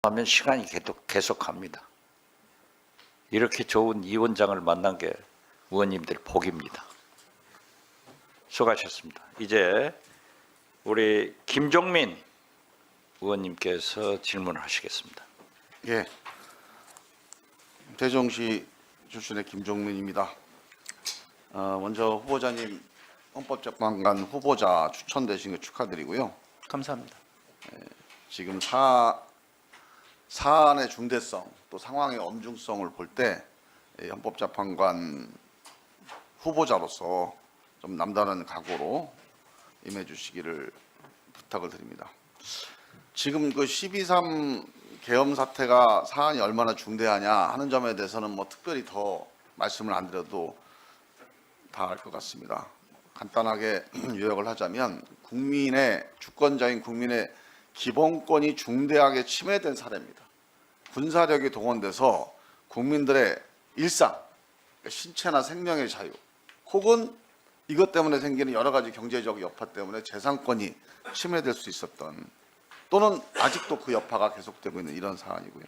하면 시간이 계속합니다. 이렇게 좋은 이 원장을 만난 게 의원님들 복입니다. 수고하셨습니다. 이제 우리 김종민 의원님께서 질문하시겠습니다. 예, 대전시 출신의 김종민입니다. 먼저 후보자님 헌법재판관 후보자 추천되신 거 축하드리고요. 감사합니다. 지금 사안의 중대성 또 상황의 엄중성을 볼 때 헌법재판관 후보자로서 좀 남다른 각오로 임해주시기를 부탁을 드립니다. 지금 그 12.3 계엄 사태가 사안이 얼마나 중대하냐 하는 점에 대해서는 뭐 특별히 더 말씀을 안 드려도 다 알 것 같습니다. 간단하게 요약을 하자면 주권자인 국민의 기본권이 중대하게 침해된 사례입니다. 군사력이 동원돼서 국민들의 일상, 신체나 생명의 자유, 혹은 이것 때문에 생기는 여러 가지 경제적 여파 때문에 재산권이 침해될 수 있었던, 또는 아직도 그 여파가 계속되고 있는 이런 사안이고요.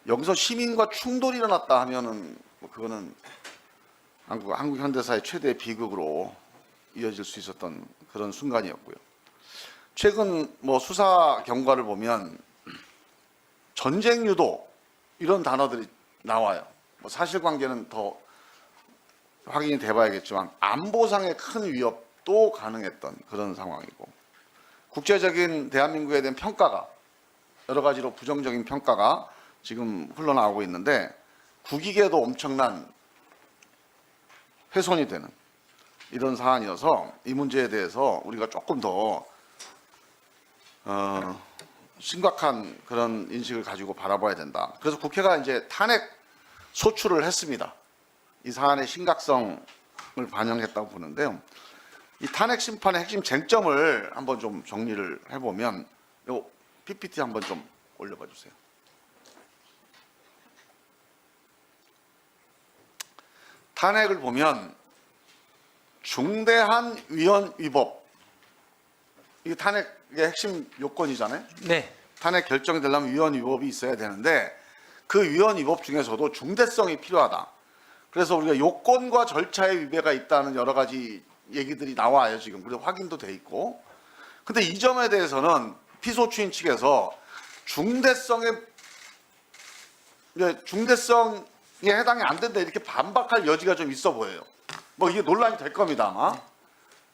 여기서 시민과 충돌이 일어났다 하면은 그거는 한국 현대사의 최대의 비극으로 이어질 수 있었던 그런 순간이었고요. 최근 수사 경과를 보면 전쟁 유도 이런 단어들이 나와요. 사실관계는 더 확인이 돼봐야겠지만 안보상의 큰 위협도 가능했던 그런 상황이고, 국제적인 대한민국에 대한 평가가 여러 가지로 부정적인 평가가 지금 흘러나오고 있는데 국익에도 엄청난 훼손이 되는 이런 사안이어서 이 문제에 대해서 우리가 조금 더 심각한 그런 인식을 가지고 바라봐야 된다. 그래서 국회가 이제 탄핵 소추를 했습니다. 이 사안의 심각성을 반영했다고 보는데요. 이 탄핵 심판의 핵심 쟁점을 한번 좀 정리를 해보면, 요 PPT 한번 좀 올려봐 주세요. 탄핵을 보면 중대한 위헌 위법, 이게 탄핵의 핵심 요건이잖아요. 네. 탄핵 결정이 되려면 위헌 위법이 있어야 되는데 그 위헌 위법 중에서도 중대성이 필요하다. 그래서 우리가 요건과 절차의 위배가 있다는 여러 가지 얘기들이 나와요. 지금 그리고 확인도 돼 있고. 근데 이 점에 대해서는 피소추인 측에서 중대성에 해당이 안 된다 이렇게 반박할 여지가 좀 있어 보여요. 이게 논란이 될 겁니다 아마.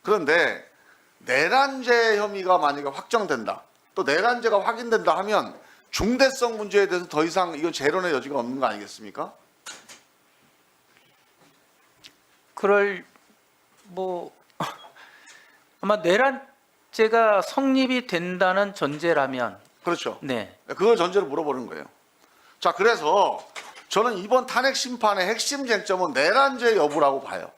그런데 내란죄 혐의가 만약에 확정된다, 또 내란죄가 확인된다 하면 중대성 문제에 대해서 더 이상 이건 재론의 여지가 없는 거 아니겠습니까? 아마 내란죄가 성립이 된다는 전제라면, 그렇죠. 네. 그걸 전제로 물어보는 거예요. 자, 그래서 저는 이번 탄핵 심판의 핵심 쟁점은 내란죄 여부라고 봐요.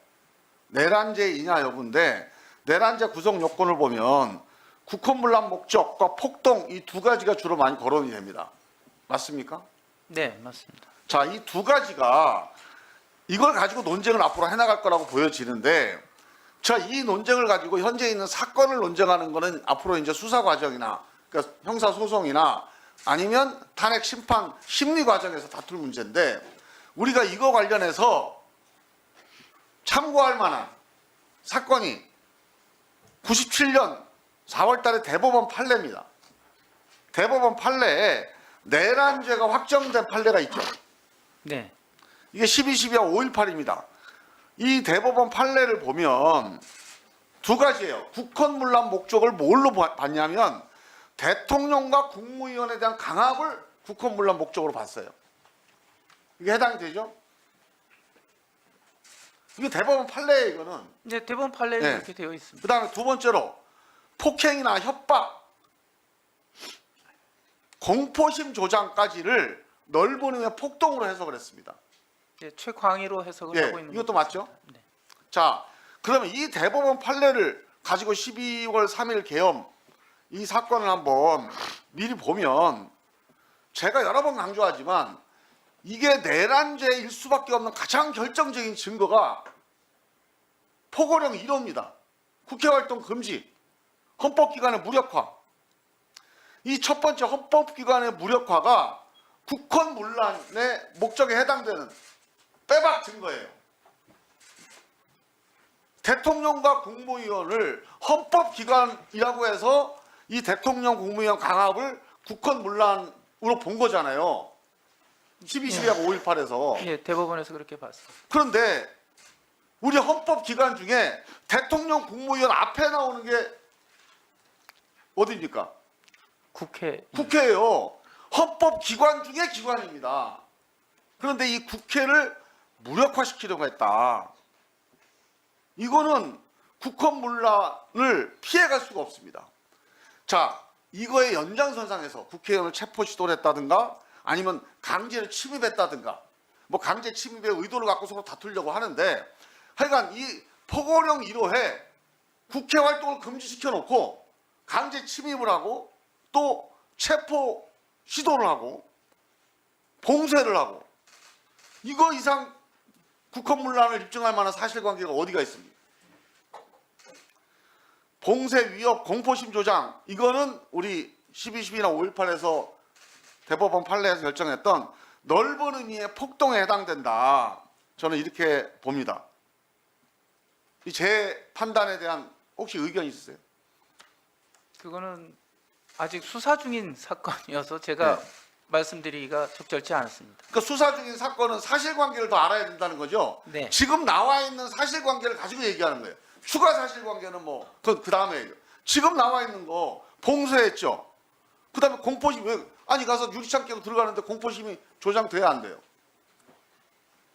내란죄이냐 여부인데, 내란죄 구성 요건을 보면 국헌문란 목적과 폭동 이 두 가지가 주로 많이 거론이 됩니다. 맞습니까? 네, 맞습니다. 자, 이 두 가지가 이걸 가지고 논쟁을 앞으로 해나갈 거라고 보여지는데, 자, 이 논쟁을 가지고 현재 있는 사건을 논쟁하는 거는 앞으로 이제 수사 과정이나 그러니까 형사 소송이나 아니면 탄핵 심판 심리 과정에서 다툴 문제인데, 우리가 이거 관련해서 참고할 만한 사건이 97년 4월 달에 대법원 판례입니다. 대법원 판례에 내란죄가 확정된 판례가 있죠. 네. 이게 12.12와 5.18입니다. 이 대법원 판례를 보면 두 가지예요. 국헌문란 목적을 뭘로 봤냐면 대통령과 국무위원에 대한 강압을 국헌문란 목적으로 봤어요. 이게 해당이 되죠? 이게 대법원 판례예요, 이거는. 네, 대법원 판례에 네. 그렇게 되어 있습니다. 그 다음에 두 번째로 폭행이나 협박, 공포심 조장까지를 넓은 의미의 폭동으로 해석을 했습니다. 네, 최광의로 해석을 하고 있는 이것도 거죠. 맞죠? 네. 자, 그러면 이 대법원 판례를 가지고 12월 3일 계엄 이 사건을 한번 미리 보면, 제가 여러 번 강조하지만 이게 내란죄일 수밖에 없는 가장 결정적인 증거가 포고령 1호입니다. 국회활동 금지, 헌법기관의 무력화. 이 첫 번째 헌법기관의 무력화가 국헌문란의 목적에 해당되는 빼박 증거예요. 대통령과 국무위원을 헌법기관이라고 해서 이 대통령 국무위원 강압을 국헌문란으로 본 거잖아요. 12.12하고 5.18에서. 예, 대법원에서 그렇게 봤습니다. 그런데 우리 헌법기관 중에 대통령 국무위원 앞에 나오는 게 어디입니까? 국회. 국회예요. 헌법기관 중에 기관입니다. 그런데 이 국회를 무력화시키려고 했다. 이거는 국헌문란을 피해갈 수가 없습니다. 자, 이거의 연장선상에서 국회의원을 체포 시도를 했다든가 아니면 강제로 침입했다든가 뭐 강제 침입의 의도를 갖고 서로 다투려고 하는데 하여간 이 포고령 1호에 국회 활동을 금지시켜 놓고 강제 침입을 하고 또 체포 시도를 하고 봉쇄를 하고 이거 이상 국헌문란을 입증할 만한 사실관계가 어디가 있습니까? 봉쇄, 위협, 공포심 조장 이거는 우리 12.12나 5.18에서 대법원 판례에서 결정했던 넓은 의미의 폭동에 해당된다. 저는 이렇게 봅니다. 제 판단에 대한 혹시 의견 있으세요? 그거는 아직 수사 중인 사건이어서 제가 네. 말씀드리기가 적절치 않습니다. 그러니까 수사 중인 사건은 사실관계를 더 알아야 된다는 거죠. 네. 지금 나와 있는 사실관계를 가지고 얘기하는 거예요. 추가 사실관계는 뭐 그 다음에 얘기해요. 지금 나와 있는 거 봉쇄했죠. 그다음에 공포심 왜 아니 가서 유리창 깨고 들어가는데 공포심이 조장돼야 안 돼요.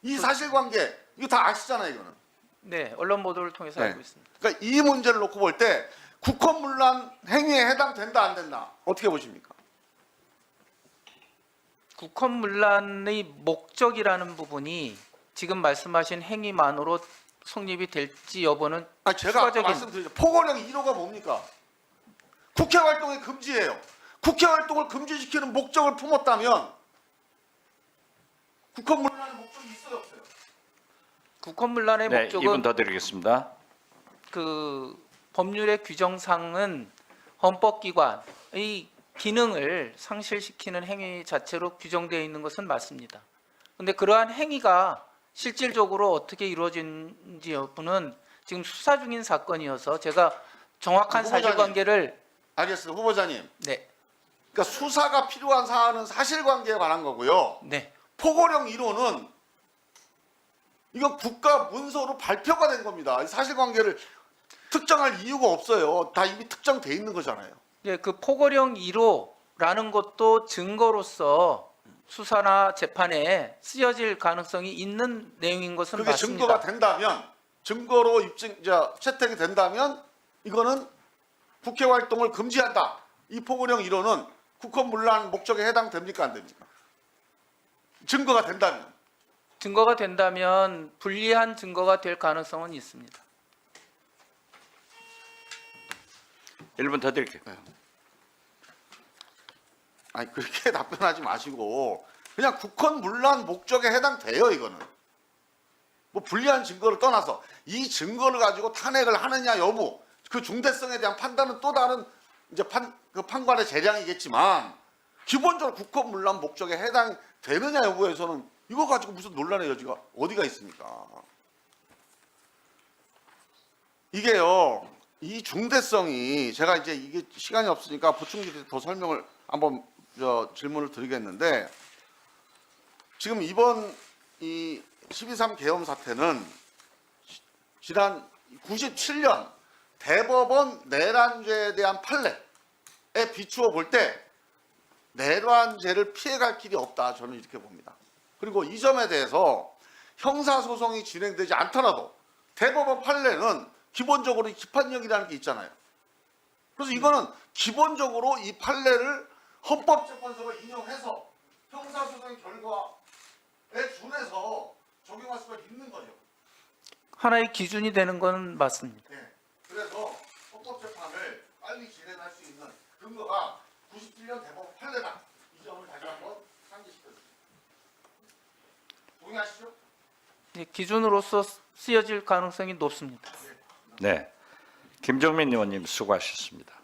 이 사실관계 이거 다 아시잖아요, 이거는. 네, 언론 보도를 통해서 네. 알고 있습니다. 그러니까 이 문제를 놓고 볼 때 국헌문란 행위에 해당된다 안 된다 어떻게 보십니까? 국헌문란의 목적이라는 부분이 지금 말씀하신 행위만으로 성립이 될지 여부는 아니 제가 아까 추가적인- 말씀드렸죠. 포고령 1호가 뭡니까? 국회 활동의 금지예요. 국회 활동을 금지시키는 목적을 품었다면 국헌문란의 목적이 있어요 없어요? 국헌문란의 네, 목적은 2분 더 드리겠습니다. 그 법률의 규정상은 헌법기관의 기능을 상실시키는 행위 자체로 규정되어 있는 것은 맞습니다. 그런데 그러한 행위가 실질적으로 어떻게 이루어진지 여부는 지금 수사 중인 사건이어서 제가 정확한 후보자님. 사실관계를 알겠습니다. 후보자님. 네, 그러니까 수사가 필요한 사안은 사실관계에 관한 거고요. 네, 포고령 1호는 이거 국가 문서로 발표가 된 겁니다. 이 사실관계를 특정할 이유가 없어요. 다 이미 특정돼 있는 거잖아요. 네, 그 포고령 1호라는 것도 증거로서 수사나 재판에 쓰여질 가능성이 있는 내용인 것은 그게 맞습니다. 증거가 된다면 증거로 채택이 된다면 이거는 국회 활동을 금지한다. 이 포고령 1호는 국헌문란 목적에 해당됩니까 안 됩니까? 증거가 된다면. 증거가 된다면 불리한 증거가 될 가능성은 있습니다. 1분 더 드릴게요. 아니 그렇게 답변하지 마시고 그냥 국헌문란 목적에 해당돼요 이거는. 뭐 불리한 증거를 떠나서 이 증거를 가지고 탄핵을 하느냐 여부 그 중대성에 대한 판단은 또 다른 이제 그 판관의 재량이겠지만 기본적으로 국헌문란 목적에 해당되느냐 여부에서는 이거 가지고 무슨 논란의 여지가 어디가 있습니까? 이게요 이 중대성이 제가 이제 이게 시간이 없으니까 보충질에 더 설명을 한번 질문을 드리겠는데 지금 이번 이 12.3 계엄 사태는 지난 97년 대법원 내란죄에 대한 판례에 비추어 볼 때 내란죄를 피해갈 길이 없다 저는 이렇게 봅니다. 그리고 이 점에 대해서 형사소송이 진행되지 않더라도 대법원 판례는 기본적으로 기판력이라는 게 있잖아요. 그래서 이거는 기본적으로 이 판례를 헌법재판소가 인용해서 형사소송의 결과에 준해서 적용할 수가 있는 거죠. 하나의 기준이 되는 건 맞습니다. 네. 그래서 헌법재판을 빨리 진행할 수 있는 근거가 97년 대법원 판례다. 이 점을 다시 한번 상기시켰습니다. 동의하시죠? 예, 기준으로서 쓰여질 가능성이 높습니다. 네, 김종민 의원님 수고하셨습니다.